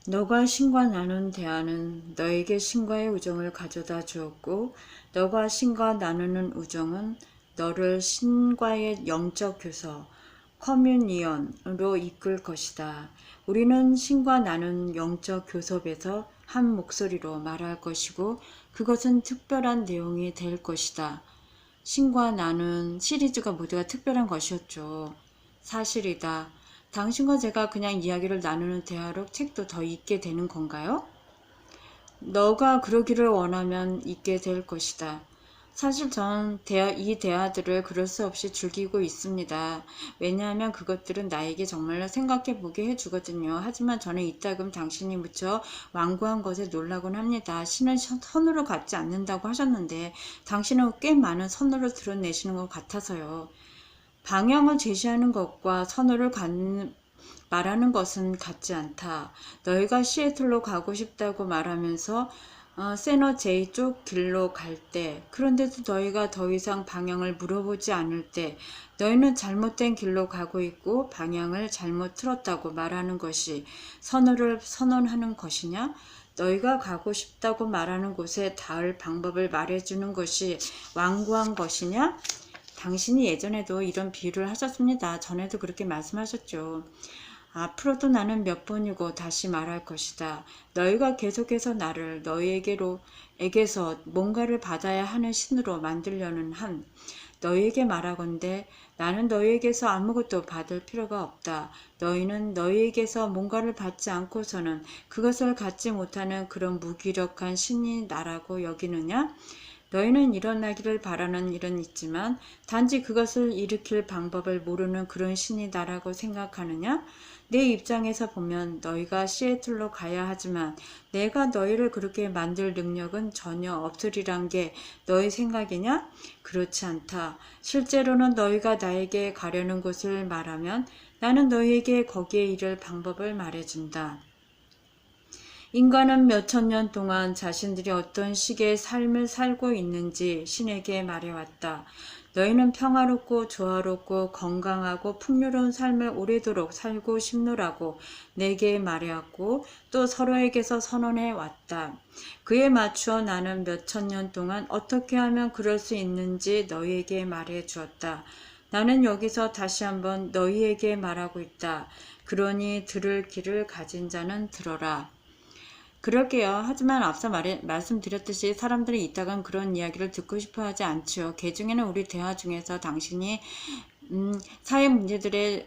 너가 신과 나눈 대화는 너에게 신과의 우정을 가져다 주었고, 너가 신과 나누는 우정은 너를 신과의 영적 교서, 커뮤니언으로 이끌 것이다. 우리는 신과 나눈 영적 교섭에서 한 목소리로 말할 것이고, 그것은 특별한 내용이 될 것이다. 신과 나눈 시리즈가 모두가 특별한 것이었죠. 사실이다. 당신과 제가 그냥 이야기를 나누는 대화로 책도 더 읽게 되는 건가요? 너가 그러기를 원하면 읽게 될 것이다. 사실 전 이 대화들을 그럴 수 없이 즐기고 있습니다. 왜냐하면 그것들은 나에게 정말로 생각해보게 해주거든요. 하지만 저는 이따금 당신이 무척 완고한 것에 놀라곤 합니다. 신은 선으로 갖지 않는다고 하셨는데 당신은 꽤 많은 선으로 드러내시는 것 같아서요. 방향을 제시하는 것과 선호를 말하는 것은 같지 않다. 너희가 시애틀로 가고 싶다고 말하면서 세너 제이 쪽 길로 갈 때, 그런데도 너희가 더 이상 방향을 물어보지 않을 때, 너희는 잘못된 길로 가고 있고 방향을 잘못 틀었다고 말하는 것이 선호를 선언하는 것이냐? 너희가 가고 싶다고 말하는 곳에 닿을 방법을 말해주는 것이 완고한 것이냐? 당신이 예전에도 이런 비유를 하셨습니다. 전에도 그렇게 말씀하셨죠. 앞으로도 나는 몇 번이고 다시 말할 것이다. 너희가 계속해서 나를 너희에게서 뭔가를 받아야 하는 신으로 만들려는 한 너희에게 말하건대 나는 너희에게서 아무것도 받을 필요가 없다. 너희는 너희에게서 뭔가를 받지 않고서는 그것을 갖지 못하는 그런 무기력한 신이 나라고 여기느냐? 너희는 일어나기를 바라는 일은 있지만 단지 그것을 일으킬 방법을 모르는 그런 신이 나라고 생각하느냐? 내 입장에서 보면 너희가 시애틀로 가야 하지만 내가 너희를 그렇게 만들 능력은 전혀 없으리란 게 너희 생각이냐? 그렇지 않다. 실제로는 너희가 나에게 가려는 곳을 말하면 나는 너희에게 거기에 이를 방법을 말해준다. 인간은 몇천 년 동안 자신들이 어떤 식의 삶을 살고 있는지 신에게 말해왔다. 너희는 평화롭고 조화롭고 건강하고 풍요로운 삶을 오래도록 살고 싶노라고 내게 말해왔고 또 서로에게서 선언해 왔다. 그에 맞추어 나는 몇천 년 동안 어떻게 하면 그럴 수 있는지 너희에게 말해 주었다. 나는 여기서 다시 한번 너희에게 말하고 있다. 그러니 들을 귀를 가진 자는 들어라. 그럴게요. 하지만 앞서 말씀드렸듯이 사람들이 이따간 그런 이야기를 듣고 싶어 하지 않지요. 개중에는 우리 대화 중에서 당신이 사회 문제들의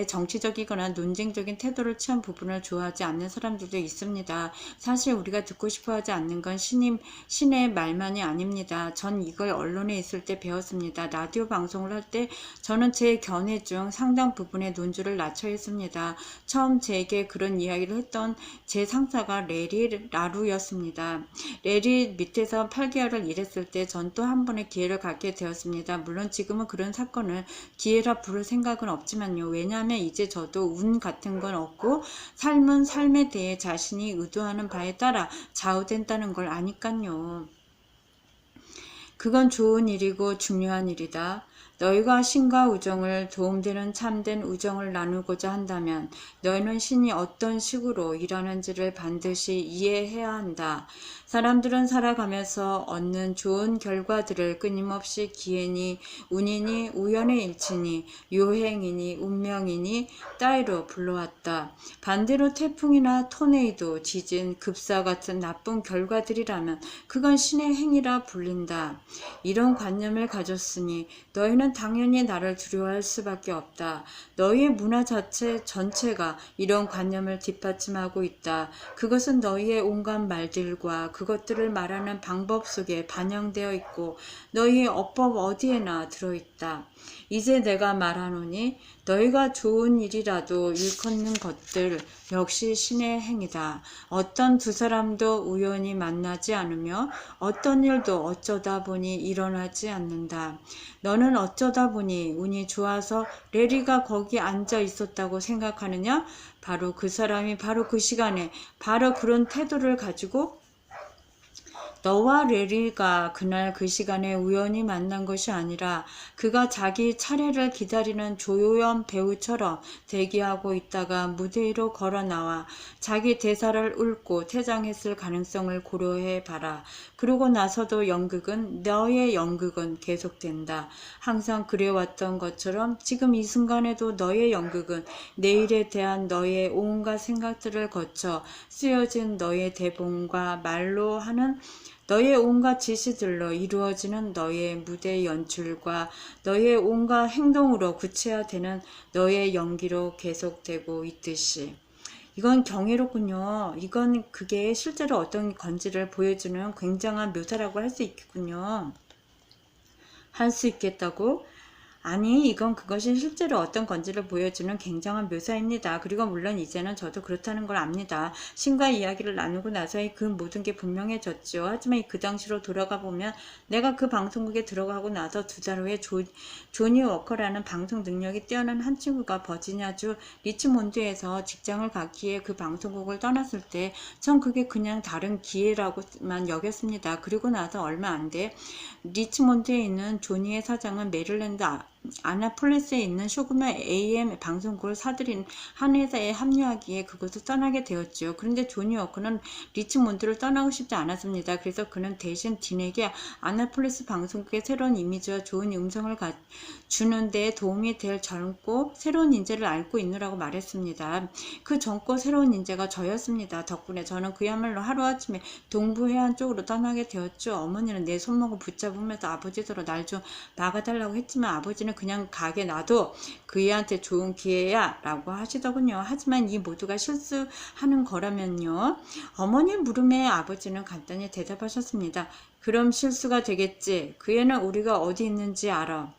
정치적이거나 논쟁적인 태도를 취한 부분을 좋아하지 않는 사람들도 있습니다. 사실 우리가 듣고 싶어 하지 않는 건 신의 말만이 아닙니다. 전 이걸 언론에 있을 때 배웠습니다. 라디오 방송을 할 때 저는 제 견해 중 상당 부분의 논주를 낮춰 했습니다. 처음 제게 그런 이야기를 했던 제 상사가 레리 라루였습니다. 레리 밑에서 8개월을 일했을 때 전 또 한 번의 기회를 갖게 되었습니다. 물론 지금은 그런 사건을 기회라 부를 생각은 없지만요. 왜냐하면 이제 저도 운 같은 건 없고 삶은 삶에 대해 자신이 의도하는 바에 따라 좌우된다는 걸 아니깐요. 그건 좋은 일이고 중요한 일이다. 너희가 신과 우정을 도움되는 참된 우정을 나누고자 한다면 너희는 신이 어떤 식으로 일하는지를 반드시 이해해야 한다. 사람들은 살아가면서 얻는 좋은 결과들을 끊임없이 기회니, 운이니, 우연의 일치니, 요행이니, 운명이니 따위로 불러왔다. 반대로 태풍이나 토네이도, 지진, 급사 같은 나쁜 결과들이라면 그건 신의 행위라 불린다. 이런 관념을 가졌으니 너희는 당연히 나를 두려워할 수밖에 없다. 너희의 문화 전체가 이런 관념을 뒷받침하고 있다. 그것은 너희의 온갖 말들과 그것들을 말하는 방법 속에 반영되어 있고 너희의 어법 어디에나 들어있다. 이제 내가 말하노니 너희가 좋은 일이라도 일컫는 것들 역시 신의 행위다. 어떤 두 사람도 우연히 만나지 않으며 어떤 일도 어쩌다 보니 일어나지 않는다. 너는 어쩌다 보니 운이 좋아서 레리가 거기 앉아 있었다고 생각하느냐? 바로 그 사람이 바로 그 시간에 바로 그런 태도를 가지고 너와 레리가 그날 그 시간에 우연히 만난 것이 아니라 그가 자기 차례를 기다리는 조연 배우처럼 대기하고 있다가 무대 위로 걸어 나와 자기 대사를 읊고 퇴장했을 가능성을 고려해 봐라. 그러고 나서도 너의 연극은 계속된다. 항상 그래왔던 것처럼 지금 이 순간에도 너의 연극은 내일에 대한 너의 온갖 생각들을 거쳐 쓰여진 너의 대본과 말로 하는 너의 온갖 지시들로 이루어지는 너의 무대 연출과 너의 온갖 행동으로 구체화되는 너의 연기로 계속되고 있듯이. 이건 경이롭군요. 이건 그게 실제로 어떤 건지를 보여주는 굉장한 묘사라고 할 수 있겠군요. 할 수 있겠다고? 아니, 이건 그것이 실제로 어떤 건지를 보여주는 굉장한 묘사입니다. 그리고 물론 이제는 저도 그렇다는 걸 압니다. 신과 이야기를 나누고 나서의 그 모든 게 분명해졌죠. 하지만 그 당시로 돌아가 보면 내가 그 방송국에 들어가고 나서 2달 후에 조니 워커라는 방송 능력이 뛰어난 한 친구가 버지니아주 리치몬드에서 직장을 갖기에 그 방송국을 떠났을 때 전 그게 그냥 다른 기회라고만 여겼습니다. 그리고 나서 얼마 안 돼 리치몬드에 있는 조니의 사장은 메릴랜드 아나폴리스에 있는 소규모 AM 방송국을 사들인 한 회사에 합류하기에 그곳을 떠나게 되었죠. 그런데 조니 워커는 리치몬드를 떠나고 싶지 않았습니다. 그래서 그는 대신 딘에게 아나폴리스 방송국의 새로운 이미지와 좋은 음성을 주는 데 도움이 될 젊고 새로운 인재를 앓고 있느라고 말했습니다. 그 젊고 새로운 인재가 저였습니다. 덕분에 저는 그야말로 하루아침에 동부 해안 쪽으로 떠나게 되었죠. 어머니는 내 손목을 붙잡으면서 아버지더러 날 좀 막아달라고 했지만 아버지는 그냥 가게 놔도 그 애한테 좋은 기회야 라고 하시더군요. 하지만 이 모두가 실수하는 거라면요. 어머니 물음에 아버지는 간단히 대답하셨습니다. 그럼 실수가 되겠지. 그 애는 우리가 어디 있는지 알아.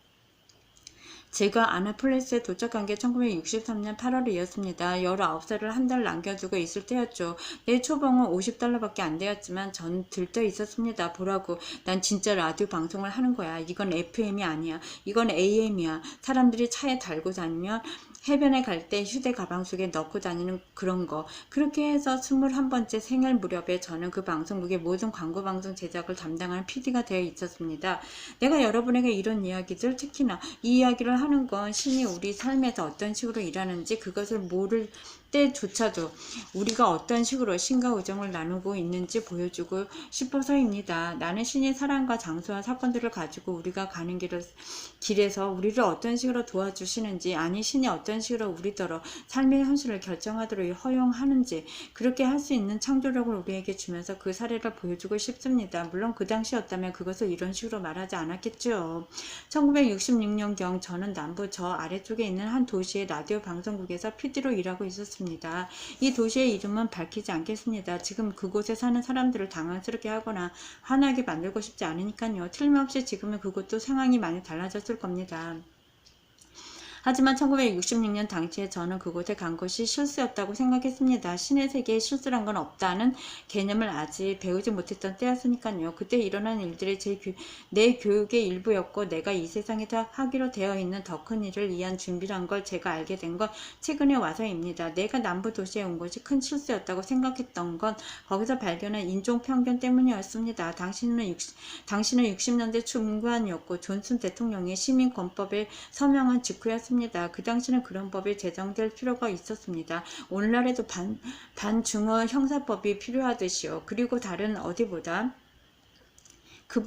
제가 아나폴리스에 도착한 게 1963년 8월이었습니다. 19살을 한 달 남겨두고 있을 때였죠. 내 초봉은 $50밖에 안 되었지만 전 들떠 있었습니다. 보라고. 난 진짜 라디오 방송을 하는 거야. 이건 FM이 아니야. 이건 AM이야. 사람들이 차에 달고 다니면 해변에 갈 때 휴대 가방 속에 넣고 다니는 그런 거. 그렇게 해서 21번째 생일 무렵에 저는 그 방송국의 모든 광고 방송 제작을 담당하는 PD가 되어 있었습니다. 내가 여러분에게 이런 이야기들, 특히나 이 이야기를 하는 건 신이 우리 삶에서 어떤 식으로 일하는지 그것을 모를 때조차도 우리가 어떤 식으로 신과 우정을 나누고 있는지 보여주고 싶어서입니다. 나는 신의 사랑과 장소와 사건들을 가지고 우리가 가는 길에서 우리를 어떤 식으로 도와주시는지, 아니 신이 어떤 식으로 우리더러 삶의 현실을 결정하도록 허용하는지, 그렇게 할 수 있는 창조력을 우리에게 주면서 그 사례를 보여주고 싶습니다. 물론 그 당시였다면 그것을 이런 식으로 말하지 않았겠죠. 1966년경 저는 남부 저 아래쪽에 있는 한 도시의 라디오 방송국에서 PD로 일하고 있었습니다. 이 도시의 이름은 밝히지 않겠습니다. 지금 그곳에 사는 사람들을 당황스럽게 하거나 화나게 만들고 싶지 않으니까요. 틀림없이 지금은 그곳도 상황이 많이 달라졌을 겁니다. 하지만 1966년 당시에 저는 그곳에 간 것이 실수였다고 생각했습니다. 신의 세계에 실수란 건 없다는 개념을 아직 배우지 못했던 때였으니까요. 그때 일어난 일들이 내 교육의 일부였고 내가 이 세상에서 하기로 되어 있는 더 큰 일을 위한 준비란 걸 제가 알게 된 건 최근에 와서입니다. 내가 남부 도시에 온 것이 큰 실수였다고 생각했던 건 거기서 발견한 인종 편견 때문이었습니다. 당신은 60년대 중반이었고 존슨 대통령이 시민권법에 서명한 직후였습니다. 그 당시는 그런 법이 제정될 필요가 있었습니다. 오늘날에도 반중어 형사법이 필요하듯이요. 그리고 다른 어디보다 그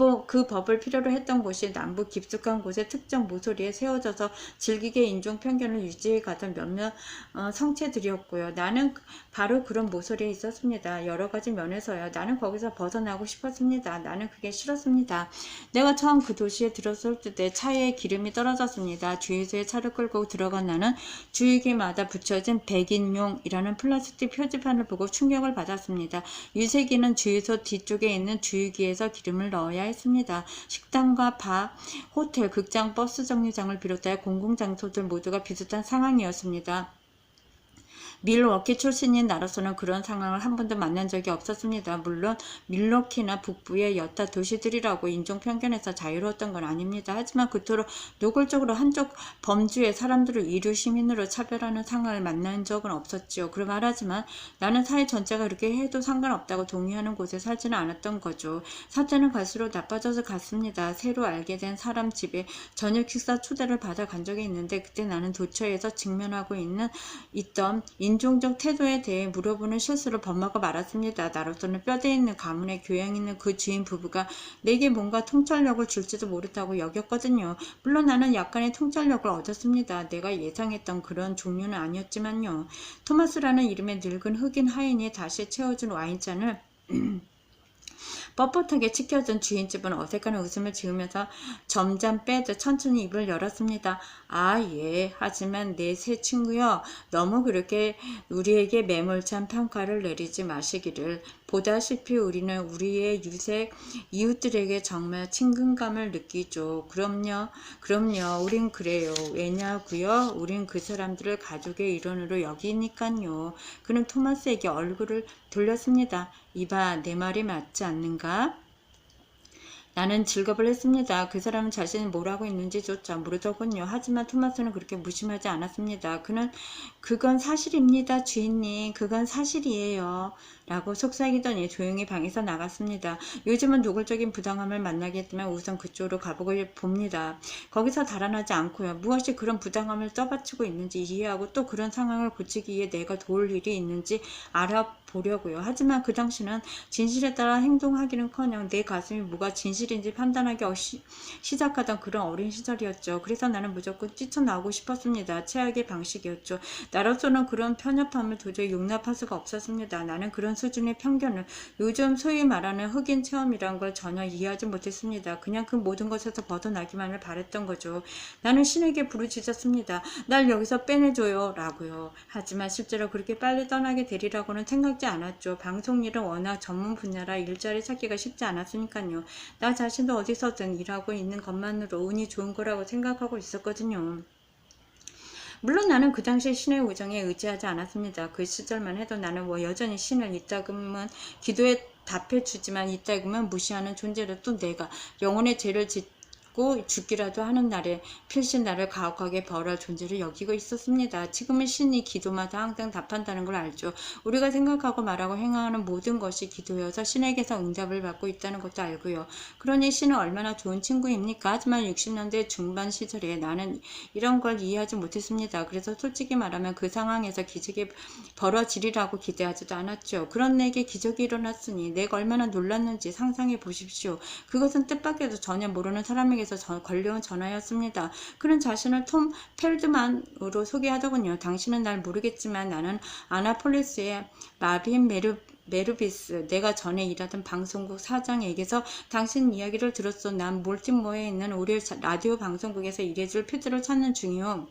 법을 필요로 했던 곳이 남부 깊숙한 곳의 특정 모서리에 세워져서 질기게 인종 편견을 유지해 가던 몇몇 성체들이었고요. 나는 바로 그런 모서리에 있었습니다. 여러 가지 면에서요. 나는 거기서 벗어나고 싶었습니다. 나는 그게 싫었습니다. 내가 처음 그 도시에 들어섰을 때 차에 기름이 떨어졌습니다. 주유소에 차를 끌고 들어간 나는 주유기마다 붙여진 백인용이라는 플라스틱 표지판을 보고 충격을 받았습니다. 유세기는 주유소 뒤쪽에 있는 주유기에서 기름을 넣어야 했습니다. 식당과 바, 호텔, 극장, 버스 정류장을 비롯하여 공공장소들 모두가 비슷한 상황이었습니다. 밀워키 출신인 나로서는 그런 상황을 한 번도 만난 적이 없었습니다. 물론 밀워키나 북부의 여타 도시들이라고 인종편견에서 자유로웠던 건 아닙니다. 하지만 그토록 노골적으로 한쪽 범주의 사람들을 이류 시민으로 차별하는 상황을 만난 적은 없었지요. 그럼 말하지만 나는 사회 전체가 그렇게 해도 상관없다고 동의하는 곳에 살지는 않았던 거죠. 사태는 갈수록 나빠져서 갔습니다. 새로 알게 된 사람 집에 저녁 식사 초대를 받아 간 적이 있는데 그때 나는 도처에서 직면하고 있던 인종적 태도에 대해 물어보는 실수를 범하고 말았습니다. 나로서는 뼈대 있는 가문에 교양 있는 그 주인 부부가 내게 뭔가 통찰력을 줄지도 모른다고 여겼거든요. 물론 나는 약간의 통찰력을 얻었습니다. 내가 예상했던 그런 종류는 아니었지만요. 토마스라는 이름의 늙은 흑인 하인이 다시 채워준 와인잔을 뻣뻣하게 치켜준 주인집은 어색한 웃음을 지으면서 점잠 빼듯 천천히 입을 열었습니다. 아, 예. 하지만 내 새 친구여, 너무 그렇게 우리에게 매몰찬 평가를 내리지 마시기를. 보다시피 우리는 우리의 유색 이웃들에게 정말 친근감을 느끼죠. 그럼요. 우린 그래요. 왜냐고요? 우린 그 사람들을 가족의 일원으로 여기니깐요. 그는 토마스에게 얼굴을 돌렸습니다. 이봐, 내 말이 맞지 않는가? 나는 즐겁을 했습니다. 그 사람은 자신이 뭘 하고 있는지조차 모르더군요. 하지만 토마스는 그렇게 무심하지 않았습니다. 그건 사실입니다, 주인님. 그건 사실이에요. 라고 속삭이더니 조용히 방에서 나갔습니다. 요즘은 노골적인 부당함을 만나겠지만 우선 그쪽으로 가보고 봅니다. 거기서 달아나지 않고요. 무엇이 그런 부당함을 떠받치고 있는지 이해하고 또 그런 상황을 고치기 위해 내가 도울 일이 있는지 알아보려고요. 하지만 그 당시는 진실에 따라 행동하기는커녕 내 가슴이 뭐가 진실인지 판단하기 시작하던 그런 어린 시절이었죠. 그래서 나는 무조건 뛰쳐나오고 싶었습니다. 최악의 방식이었죠. 나로서는 그런 편협함을 도저히 용납할 수가 없었습니다. 나는 그런 수준의 편견을 요즘 소위 말하는 흑인 체험이란 걸 전혀 이해하지 못했습니다. 그냥 그 모든 것에서 벗어나기만을 바랬던 거죠. 나는 신에게 부르짖었습니다. 날 여기서 빼내줘요 라고요. 하지만 실제로 그렇게 빨리 떠나게 되리라고는 생각지 않았죠. 방송 일은 워낙 전문 분야라 일자리 찾기가 쉽지 않았으니까요. 나 자신도 어디서든 일하고 있는 것만으로 운이 좋은 거라고 생각하고 있었거든요. 물론 나는 그 당시 신의 우정에 의지하지 않았습니다. 그 시절만 해도 나는 여전히 신을 이따금은 기도에 답해주지만 이따금은 무시하는 존재로 또 내가 영혼의 죄를 짓고 죽기라도 하는 날에 필시 나를 가혹하게 벌할 존재를 여기고 있었습니다. 지금은 신이 기도마다 항상 답한다는 걸 알죠. 우리가 생각하고 말하고 행하는 모든 것이 기도여서 신에게서 응답을 받고 있다는 것도 알고요. 그러니 신은 얼마나 좋은 친구입니까? 하지만 60년대 중반 시절에 나는 이런 걸 이해하지 못했습니다. 그래서 솔직히 말하면 그 상황에서 기적이 벌어지리라고 기대하지도 않았죠. 그런 내게 기적이 일어났으니 내가 얼마나 놀랐는지 상상해 보십시오. 그것은 뜻밖에도 전혀 모르는 사람에게서 걸려온 전화였습니다. 그는 자신을 톰 펠드만으로 소개하더군요. 당신은 날 모르겠지만 나는 아나폴리스의 마빈 메르비스, 내가 전에 일하던 방송국 사장에게서 당신 이야기를 들었어. 난 몰티모어에 있는 우리 라디오 방송국에서 일해줄 피드를 찾는 중이요.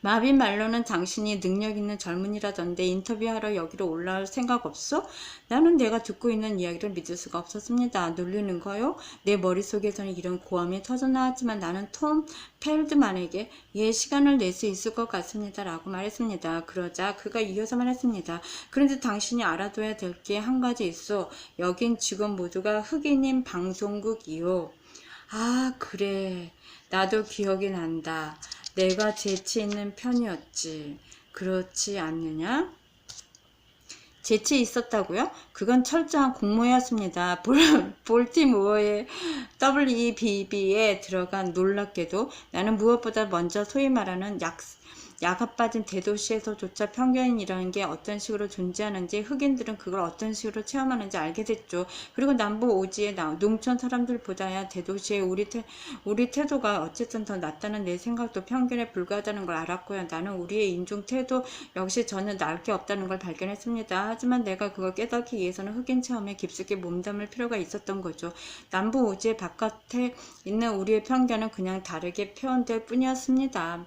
마빈 말로는 당신이 능력 있는 젊은이라던데 인터뷰하러 여기로 올라올 생각 없어? 나는 내가 듣고 있는 이야기를 믿을 수가 없었습니다. 놀리는 거요? 내 머릿속에서는 이런 고함이 터져나왔지만 나는 톰 펠드만에게 시간을 낼 수 있을 것 같습니다. 라고 말했습니다. 그러자 그가 이어서 말했습니다. 그런데 당신이 알아둬야 될 게 한 가지 있어. 여긴 직원 모두가 흑인인 방송국이요. 아, 그래. 나도 기억이 난다. 내가 재치 있는 편이었지. 그렇지 않느냐? 재치 있었다고요? 그건 철저한 공모였습니다. 볼티모어의 WEBB에 들어간 놀랍게도 나는 무엇보다 먼저 소위 말하는 야가 빠진 대도시에서조차 편견이라는 게 어떤 식으로 존재하는지 흑인들은 그걸 어떤 식으로 체험하는지 알게 됐죠. 그리고 남부 오지의 농촌 사람들보다야 대도시의 우리 태도가 어쨌든 더 낫다는 내 생각도 편견에 불과하다는 걸 알았고요. 나는 우리의 인종 태도 역시 전혀 나을 게 없다는 걸 발견했습니다. 하지만 내가 그걸 깨닫기 위해서는 흑인 체험에 깊숙이 몸담을 필요가 있었던 거죠. 남부 오지의 바깥에 있는 우리의 편견은 그냥 다르게 표현될 뿐이었습니다.